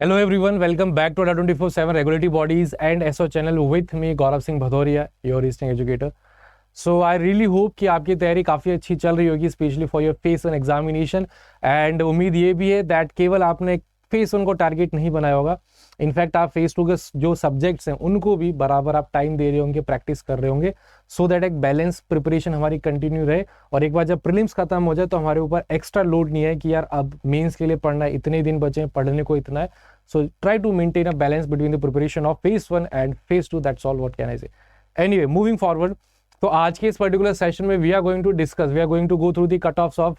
Hello everyone, welcome back to our 24/7 Regulatory Bodies and SO channel with me Gaurav Singh Bhadoria, your listening educator. So I really hope कि आपकी तैयारी काफ़ी अच्छी चल रही होगी, specially for your phase one examination. And उम्मीद ये भी है दैट केवल आपने फेस वन को टारगेट नहीं बनाया होगा, इनफैक्ट आप फेस टू के जो सब्जेक्ट्स हैं उनको भी बराबर आप टाइम दे रहे होंगे, प्रैक्टिस कर रहे होंगे, सो दैट एक बैलेंस प्रिपरेशन हमारी कंटिन्यू रहे. और एक बार जब प्रीलिम्स खत्म हो जाए तो हमारे ऊपर एक्स्ट्रा लोड नहीं है कि यार अब मेंस के लिए पढ़ना है, इतने दिन बचे हैं, पढ़ने को इतना है. So try to maintain a balance between the preparation of phase 1 and phase 2. That's all what can I say. Anyway, moving forward, तो आज के इस पर्टिकुलर सेशन में we are going to go through the cutoffs of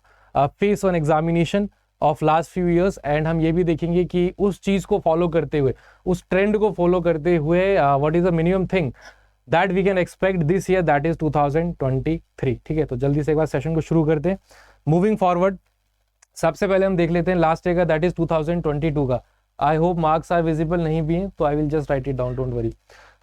phase 1 examination of last few years, and हम ये भी देखेंगे कि उस चीज को फॉलो करते हुए, उस ट्रेंड को फॉलो करते हुए what is the minimum thing that we can expect this year, that is 2023. ठीक है, तो जल्दी से एक बार सेशन को शुरू करते हैं. मूविंग फॉरवर्ड, सबसे पहले हम देख लेते हैं लास्ट ईयर का, दैट इज 2022 का. I hope marks are visible नहीं भी हैं तो I will just write it down, don't worry.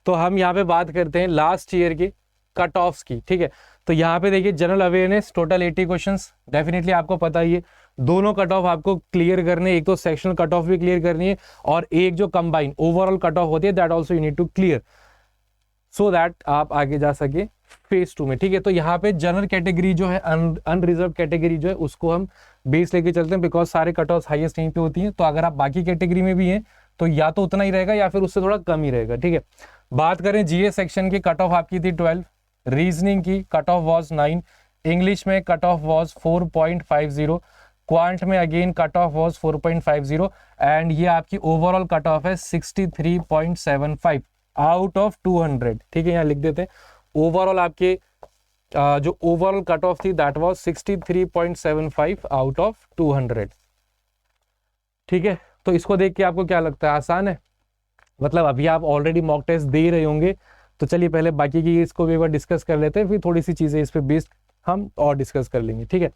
तो हम यहाँ पे बात करते हैं लास्ट ईयर के कट ऑफ्स की. ठीक है, तो यहाँ पे देखिए general awareness total 80 questions. Definitely आपको पता ही है दोनों कट ऑफ आपको क्लियर करने, एक तो सेक्शनल कट ऑफ भी क्लियर करनी है और एक जो कंबाइन ओवरऑल कट ऑफ होती है that also you need to clear so that आप आगे जा सके फेज 2 में. ठीक है, तो यहाँ पे जनरल कैटेगरी जो है, अनरिजर्व कैटेगरी जो है, उसको हम बेस लेके चलते हैं बिकॉज सारे कट ऑफ हाईएस्ट यहीं पे होती हैं. तो अगर आप बाकी कैटेगरी में भी हैं तो या तो उतना ही रहेगा या फिर उससे थोड़ा कम ही रहेगा. ठीक है, बात करें जीए सेक्शन की, कट ऑफ आपकी थी 12, रीजनिंग की कट ऑफ वॉज 9, इंग्लिश में कट ऑफ वॉज 4.50, क्वांट में again cut off was 4.50 and ये आपकी ओवरऑल कट ऑफ है 63.75 आउट ऑफ 200. ठीक है, यहाँ लिख देते हैं ओवरऑल आपके जो ओवरऑल कट ऑफ थी दैट वाज 63.75 आउट ऑफ 200. ठीक है, तो इसको देख के आपको क्या लगता है, आसान है? मतलब अभी आप ऑलरेडी मॉक टेस्ट दे रहे होंगे, तो चलिए पहले बाकी की इसको भी एक बार डिस्कस कर लेते हैं, फिर थोड़ी सी चीजें इस पे बेस्ड हम और डिस्कस कर लेंगे. ठीक है,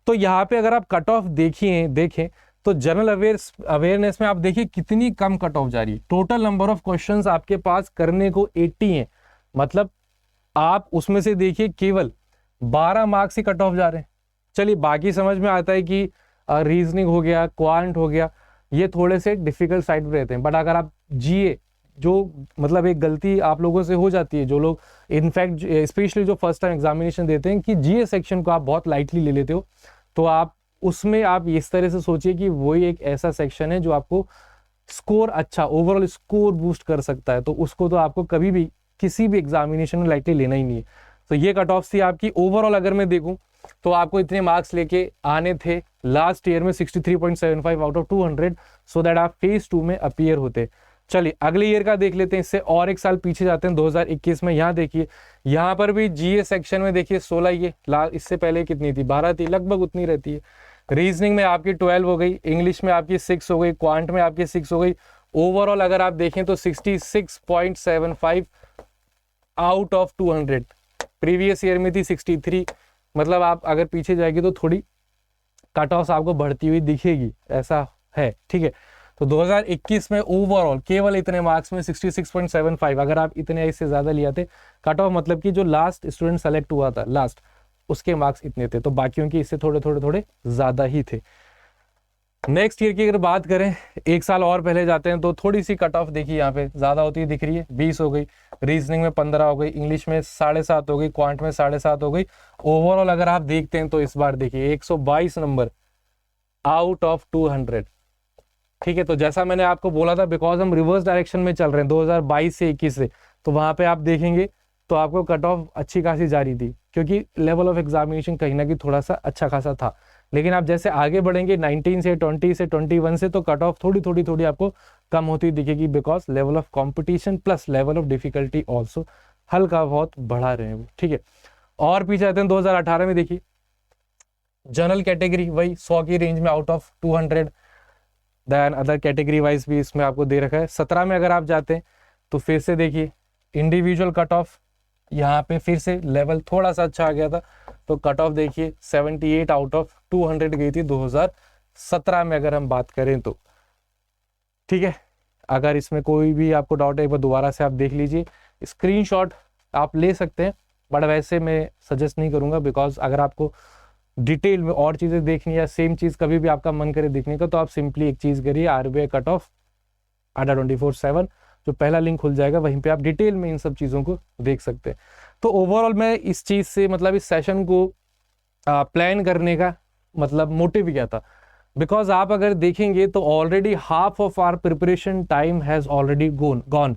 तो यहाँ पे अगर आप कट ऑफ देखें तो जनरल अवेयरनेस में आप देखिए कितनी कम कट ऑफ जा रही है. टोटल नंबर ऑफ क्वेश्चंस आपके पास करने को 80 हैं, मतलब आप उसमें से देखिए केवल 12 मार्क्स ही कट ऑफ जा रहे हैं. चलिए बाकी समझ में आता है कि रीजनिंग हो गया, क्वांट हो गया, ये थोड़े से डिफिकल्ट साइड पे रहते हैं. बट अगर आप जीए, जो मतलब एक गलती आप लोगों से हो जाती है, जो लोग इनफैक्ट स्पेशली जो फर्स्ट टाइम एग्जामिनेशन देते हैं, कि जीए सेक्शन को आप बहुत लाइटली ले लेते हो, तो आप उसमें आप इस तरह से सोचिए कि वही एक ऐसा सेक्शन है जो आपको स्कोर अच्छा, ओवरऑल स्कोर बूस्ट कर सकता है. तो उसको तो आपको कभी भी किसी भी एग्जामिनेशन में लाइटली लेना ही नहीं है. तो ये कट ऑफ थी आपकी. ओवरऑल अगर मैं देखूं तो आपको इतने मार्क्स लेके आने थे लास्ट ईयर में 63.75 आउट ऑफ 200, सो दैट आप फेज 2 में अपीयर होते. चलिए अगले ईयर का देख लेते हैं, इससे और एक साल पीछे जाते हैं 2021 में. यहाँ देखिए, यहाँ पर भी जीए सेक्शन में देखिए 16, ये इससे पहले कितनी थी, 12 थी, लगभग उतनी रहती है. रीजनिंग में आपकी 12 हो गई, इंग्लिश में आपकी 6 हो गई, क्वांट में आपकी 6 हो गई. ओवरऑल अगर आप देखें तो 66.75 आउट ऑफ 200. प्रीवियस ईयर में थी 63, मतलब आप अगर पीछे जाएगी तो थोड़ी कट ऑफ आपको बढ़ती हुई दिखेगी, ऐसा है. ठीक है, तो 2021 में ओवरऑल केवल इतने मार्क्स में 66.75, अगर आप इतने इससे ज्यादा लिए थे कट ऑफ, मतलब कि जो लास्ट स्टूडेंट सेलेक्ट हुआ था लास्ट, उसके मार्क्स इतने थे, तो बाकियों की इससे थोड़े थोड़े थोड़े ज्यादा ही थे. नेक्स्ट ईयर की अगर बात करें, एक साल और पहले जाते हैं, तो थोड़ी सी कट ऑफ देखिए यहाँ पे ज्यादा होती है, दिख रही है, 20 हो गई, रीजनिंग में 15 हो गई, इंग्लिश में 7.5 हो गई, क्वांट में 7.5 हो गई. ओवरऑल अगर आप देखते हैं तो इस बार देखिए 122 नंबर आउट ऑफ 200. ठीक है, तो जैसा मैंने आपको बोला था, बिकॉज हम रिवर्स डायरेक्शन में चल रहे हैं 2022 से 21 से, तो वहां पे आप देखेंगे तो आपको कट ऑफ अच्छी खासी जा रही थी, क्योंकि लेवल ऑफ एग्जामिनेशन कहीं ना कहीं थोड़ा सा अच्छा खासा था. लेकिन आप जैसे आगे बढ़ेंगे 19 से 20 से 21 से, तो कट ऑफ थोड़ी थोड़ी आपको कम होती दिखेगी, because level of competition plus level of difficulty also हल्का बहुत बढ़ा रहे हैं वो. ठीक है, और पीछे आते हैं 2018 में, देखिए जनरल कैटेगरी वही 100 की रेंज में out of 200. Then other category wise भी इसमें आपको दे रखा है. 17 में अगर आप जाते हैं तो फिर से देखिए इंडिविजुअल कट ऑफ, यहाँ पे फिर से लेवल थोड़ा सा अच्छा आ गया था, तो कट ऑफ देखिए 78 आउट ऑफ 200 गई थी 2017 में, अगर हम बात करें तो. ठीक है, अगर इसमें कोई भी आपको डाउट है एक बार दोबारा से आप देख लीजिए, स्क्रीनशॉट आप ले सकते हैं, बट वैसे मैं सजेस्ट नहीं करूंगा, बिकॉज अगर आपको डिटेल में और चीजें देखनी है, सेम चीज कभी भी आपका मन करे देखने का, तो आप सिंपली एक चीज करिए, आरबीआई कट ऑफ ADA24/7 जो पहला लिंक खुल जाएगा, वहीं पे आप डिटेल में इन सब चीज़ों को देख सकते हैं। तो ओवरऑल मैं इस चीज़ से मतलब इस सेशन को प्लान करने का मतलब मोटिव क्या था, बिकॉज आप अगर देखेंगे तो already half of hour preparation time has already gone.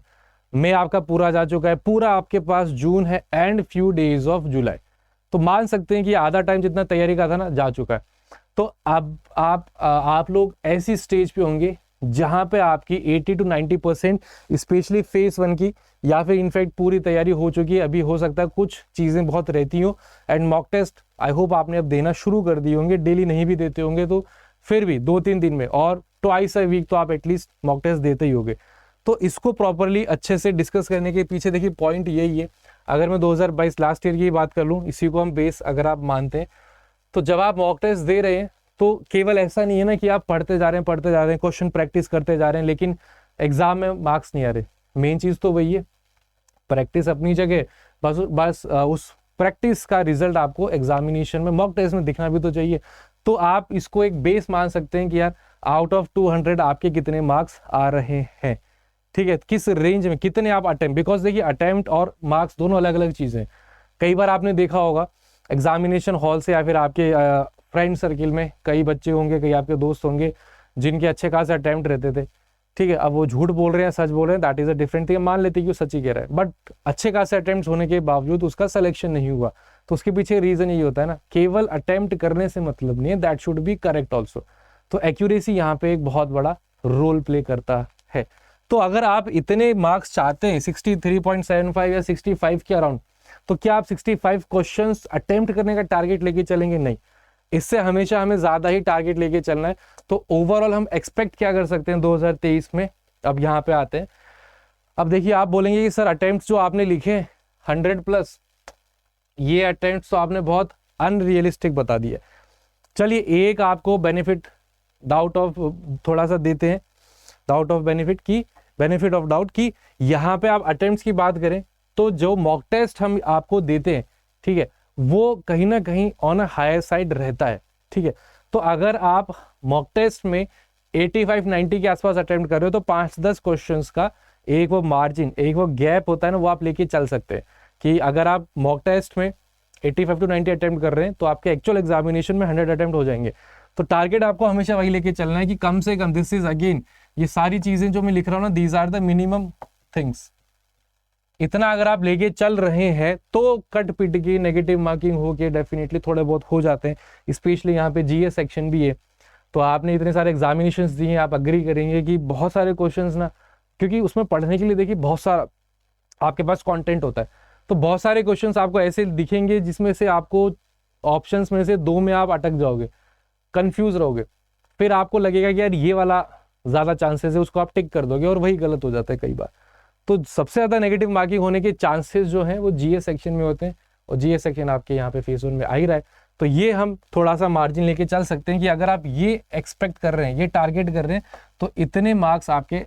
मई आपका पूरा जा चुका है, पूरा आपके पास जून है and few days of July. तो मान सकते हैं कि आधा टाइम जितना तैयारी का था ना जा चुका है। तो अब आप लोग ऐसी स्टेज पे होंगे जहां पे आपकी 80 to 90% स्पेशली फेज 1 की या फिर इनफैक्ट पूरी तैयारी हो चुकी है। अभी हो सकता है कुछ चीजें बहुत रहती हो and mock test I hope आपने अब देना शुरू कर दिए होंगे। डेली नहीं भी देते होंगे तो फिर भी 2-3 दिन में और ट्वाइस अ वीक तो आप एटलीस्ट मॉक टेस्ट देते ही होंगे। तो इसको प्रॉपरली अच्छे से डिस्कस करने के पीछे देखिए पॉइंट यही है। अगर मैं 2022 लास्ट ईयर की बात कर लूँ, इसी को हम बेस अगर आप मानते हैं, तो जब आप मॉक टेस्ट दे रहे हैं तो केवल ऐसा नहीं है ना कि आप पढ़ते जा रहे हैं क्वेश्चन प्रैक्टिस करते जा रहे हैं लेकिन एग्जाम में मार्क्स नहीं आ रहे। मेन चीज़ तो वही है, प्रैक्टिस अपनी जगह, बस उस प्रैक्टिस का रिजल्ट आपको एग्जामिनेशन में मॉक टेस्ट में दिखना भी तो चाहिए। तो आप इसको एक बेस मान सकते हैं कि यार आउट ऑफ 200 आपके कितने मार्क्स आ रहे हैं, ठीक है, किस रेंज में कितने आप अटेम्प्ट, बिकॉज देखिए अटेम्प्ट और मार्क्स दोनों अलग अलग चीज़ें। कई बार आपने देखा होगा एग्जामिनेशन हॉल से या फिर आपके फ्रेंड सर्किल में कई बच्चे होंगे, कई आपके दोस्त होंगे जिनके अच्छे खासे अटेम्प्ट रहते थे, ठीक है। अब वो झूठ बोल रहे हैं सच बोल रहे हैं, that is a different thing, मान लेते हैं कि वो सच ही कह रहा है, बट अच्छे खासे अटेम्प्ट होने के बावजूद उसका सिलेक्शन नहीं हुआ। तो उसके पीछे रीजन यही होता है ना, केवल अटेम्प्ट करने से मतलब नहीं है, that should be correct also. तो एक्यूरेसी यहाँ पे एक बहुत बड़ा रोल प्ले करता है। तो अगर आप इतने मार्क्स चाहते हैं 63.75 या 65 के अराउंड, तो क्या आप 65 क्वेश्चंस अटेम्प्ट करने का टारगेट लेके चलेंगे? नहीं, इससे हमेशा हमें ज्यादा ही टारगेट लेके चलना है। तो ओवरऑल हम एक्सपेक्ट क्या कर सकते हैं 2023 में? अब यहाँ पे आते हैं। अब देखिए आप बोलेंगे कि सर अटेम्प्ट जो आपने लिखे 100+, ये अटेम्प्ट तो आपने बहुत अनरियलिस्टिक बता दिया। चलिए एक आपको बेनिफिट डाउट ऑफ थोड़ा सा देते हैं, डाउट ऑफ बेनिफिट की, बेनिफिट ऑफ डाउट की। यहाँ पे आप अटेम्प्ट्स की बात करें तो जो मॉक टेस्ट हम आपको देते हैं, ठीक है, वो कहीं ना कहीं ऑन अ हायर साइड रहता है, ठीक है। तो अगर आप मॉक टेस्ट में 85-90 के आसपास अटेम्प्ट कर रहे हो तो 5-10 क्वेश्चंस का एक वो मार्जिन, एक वो गैप होता है ना, वो आप लेके चल सकते हैं कि अगर आप मॉक टेस्ट में 85 to 90 अटेम्प्ट कर रहे हैं तो आपके एक्चुअल एग्जामिनेशन में 100 अटेम्प्ट हो जाएंगे। तो टारगेट आपको हमेशा वही लेके चलना है कि कम से कम, दिस इज अगेन, ये सारी चीजें जो मैं लिख रहा हूँ ना, these are the minimum things. इतना अगर आप लेके चल रहे हैं तो कट पिट की नेगेटिव मार्किंग हो के डेफिनेटली थोड़े बहुत हो जाते हैं। स्पेशली यहाँ पे जीएस सेक्शन भी है, तो आपने इतने सारे एग्जामिनेशंस दिए हैं, आप अग्री करेंगे कि बहुत सारे क्वेश्चंस ना, क्योंकि उसमें पढ़ने के लिए देखिए बहुत सारा आपके पास कंटेंट होता है, तो बहुत सारे क्वेश्चंस आपको ऐसे दिखेंगे जिसमें से आपको ऑप्शंस में से 2 में आप अटक जाओगे, कंफ्यूज रहोगे, फिर आपको लगेगा कि यार ये वाला ज्यादा चांसेस है, उसको आप टिक कर दोगे और वही गलत हो जाता है कई बार। तो सबसे ज्यादा नेगेटिव मार्किंग होने के चांसेस जो हैं वो जीएस सेक्शन में होते हैं, और जीएस सेक्शन आपके यहाँ पे फेज 1 में आ ही रहा है। तो ये हम थोड़ा सा मार्जिन लेके चल सकते हैं कि अगर आप ये एक्सपेक्ट कर रहे हैं, ये टारगेट कर रहे हैं, तो इतने मार्क्स आपके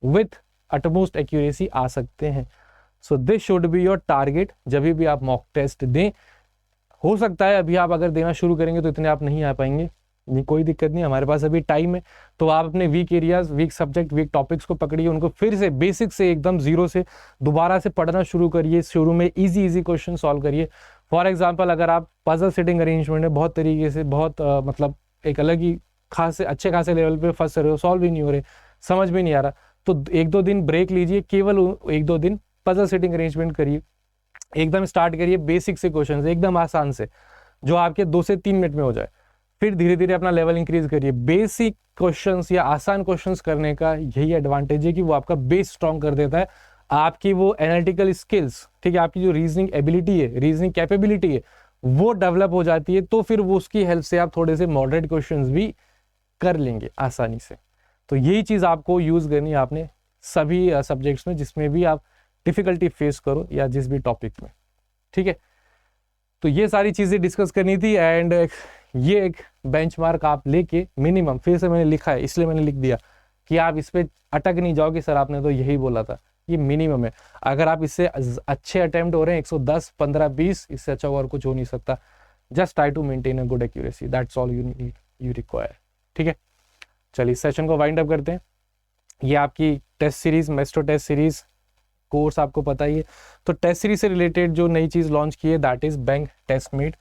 विथ अटमोस्ट एक्यूरेसी आ सकते हैं। So this should be your target जब भी आप मॉक टेस्ट दें। हो सकता है अभी आप अगर देना शुरू करेंगे तो इतने आप नहीं आ पाएंगे, नहीं कोई दिक्कत नहीं, हमारे पास अभी टाइम है। तो आप अपने weak areas, weak subject, weak topics को पकड़िए, उनको फिर से बेसिक से एकदम जीरो से दोबारा से पढ़ना शुरू करिए। शुरू में इजी क्वेश्चन सॉल्व करिए। फॉर एग्जांपल अगर आप पजल सेटिंग अरेंजमेंट है बहुत तरीके से, बहुत मतलब एक अलग ही अच्छे खासे लेवल पे फंस रहे हो, सॉल्व भी नहीं हो रहे, समझ में नहीं आ रहा, तो 1-2 दिन ब्रेक लीजिए, केवल 1-2 दिन पजल सेटिंग अरेंजमेंट करिए। एकदम स्टार्ट करिए बेसिक से क्वेश्चन, एकदम आसान से, जो आपके 2 से 3 मिनट में हो जाए। फिर धीरे धीरे अपना लेवल इंक्रीज करिए। बेसिक क्वेश्चंस या आसान क्वेश्चंस करने का यही एडवांटेज है कि वो आपका बेस स्ट्रॉन्ग कर देता है, आपकी वो एनालिटिकल स्किल्स, ठीक है, आपकी जो रीजनिंग एबिलिटी है, रीजनिंग कैपेबिलिटी है, वो डेवलप हो जाती है। तो फिर वो उसकी हेल्प से आप थोड़े से मॉडरेट क्वेश्चंस भी कर लेंगे आसानी से। तो यही चीज आपको यूज करनी है आपने सभी सब्जेक्ट्स में जिसमें भी आप डिफिकल्टी फेस करो या जिस भी टॉपिक में, ठीक है। तो ये सारी चीजें डिस्कस करनी थी एंड ये एक बेंचमार्क आप लेके मिनिमम, फिर से मैंने लिखा है इसलिए मैंने लिख दिया कि आप इस पे अटक नहीं जाओगे, सर आपने तो यही बोला था, ये मिनिमम है। अगर आप इससे अच्छे अटेम्प्ट हो रहे हैं 110, 15, 20, इससे अच्छा और कुछ हो नहीं सकता। Just try to maintain a good accuracy, that's all you require, ठीक है। चलिए सेशन को वाइंड अप करते हैं। ये आपकी test series, maestro test series course आपको पता ही है। तो टेस्ट सीरीज से रिलेटेड जो नई चीज़ लॉन्च की है दैट इज़ बैंक टेस्टमेट।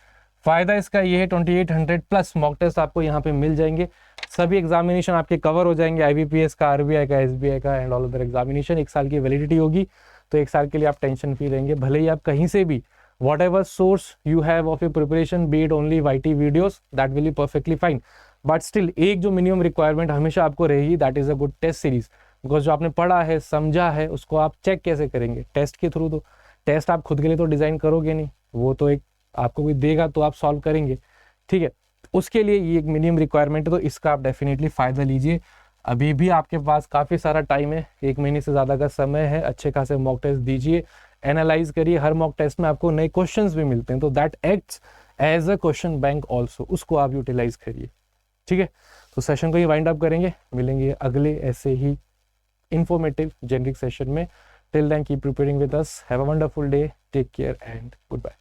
फ़ायदा इसका ये है 2800 प्लस मॉक टेस्ट आपको यहाँ पे मिल जाएंगे। सभी एग्जामिनेशन आपके कवर हो जाएंगे, IBPS का, RBI का, SBI का एंड ऑल अदर एग्जामिनेशन। 1 साल की वैलिडिटी होगी, तो 1 साल के लिए आप टेंशन फ्री रहेंगे। भले ही आप कहीं से भी whatever source you have of your preparation, be it only YT videos, that will be perfectly fine. But still एक जो मिनिमम रिक्वायरमेंट हमेशा आपको रहेगी that is a good test series. Because जो आपने पढ़ा है, समझा है, उसको आप चेक कैसे करेंगे? टेस्ट के थ्रू। तो टेस्ट आप खुद के लिए तो डिज़ाइन करोगे नहीं, वो तो एक आपको कोई देगा तो आप सॉल्व करेंगे, ठीक है। उसके लिए ये एक मिनिमम रिक्वायरमेंट है, तो इसका आप डेफिनेटली फ़ायदा लीजिए। अभी भी आपके पास काफ़ी सारा टाइम है, 1 महीने से ज़्यादा का समय है। अच्छे खासे मॉक टेस्ट दीजिए, एनालाइज करिए। हर मॉक टेस्ट में आपको नए क्वेश्चंस भी मिलते हैं, तो that acts as a question bank also, उसको आप यूटिलाइज करिए, ठीक है। तो सेशन को ही वाइंड अप करेंगे, मिलेंगे अगले ऐसे ही इंफॉर्मेटिव जेनरिक सेशन में। Till then keep preparing with us, have a wonderful day, take care and good bye.